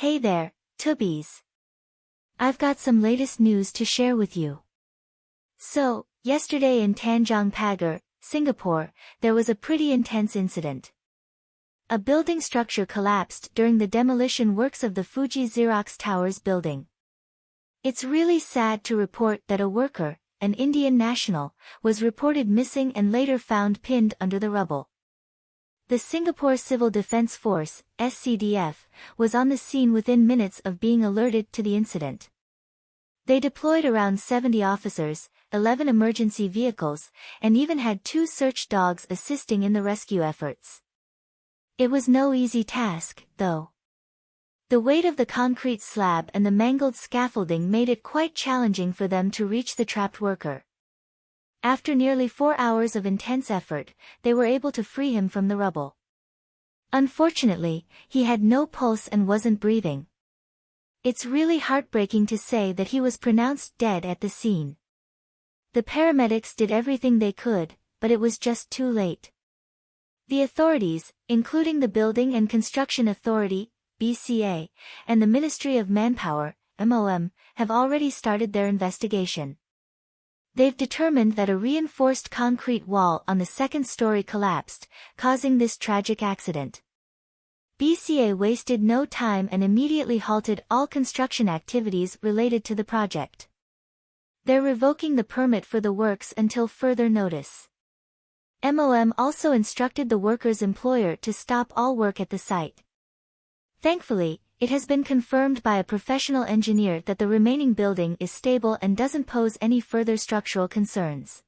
Hey there, Tubbies. I've got some latest news to share with you. So, yesterday in Tanjong Pagar, Singapore, there was a pretty intense incident. A building structure collapsed during the demolition works of the Fuji Xerox Towers building. It's really sad to report that a worker, an Indian national, was reported missing and later found pinned under the rubble. The Singapore Civil Defence Force, SCDF, was on the scene within minutes of being alerted to the incident. They deployed around 70 officers, 11 emergency vehicles, and even had 2 search dogs assisting in the rescue efforts. It was no easy task, though. The weight of the concrete slab and the mangled scaffolding made it quite challenging for them to reach the trapped worker. After nearly 4 hours of intense effort, they were able to free him from the rubble. Unfortunately, he had no pulse and wasn't breathing. It's really heartbreaking to say that he was pronounced dead at the scene. The paramedics did everything they could, but it was just too late. The authorities, including the Building and Construction Authority, BCA, and the Ministry of Manpower, MOM, have already started their investigation. They've determined that a reinforced concrete wall on the second story collapsed, causing this tragic accident. BCA wasted no time and immediately halted all construction activities related to the project. They're revoking the permit for the works until further notice. MOM also instructed the workers' employer to stop all work at the site. Thankfully, it has been confirmed by a professional engineer that the remaining building is stable and doesn't pose any further structural concerns.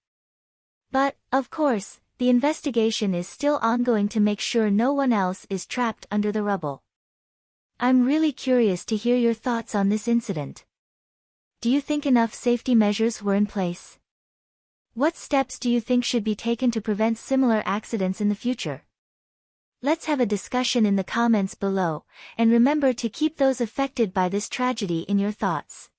But, of course, the investigation is still ongoing to make sure no one else is trapped under the rubble. I'm really curious to hear your thoughts on this incident. Do you think enough safety measures were in place? What steps do you think should be taken to prevent similar accidents in the future? Let's have a discussion in the comments below, and remember to keep those affected by this tragedy in your thoughts.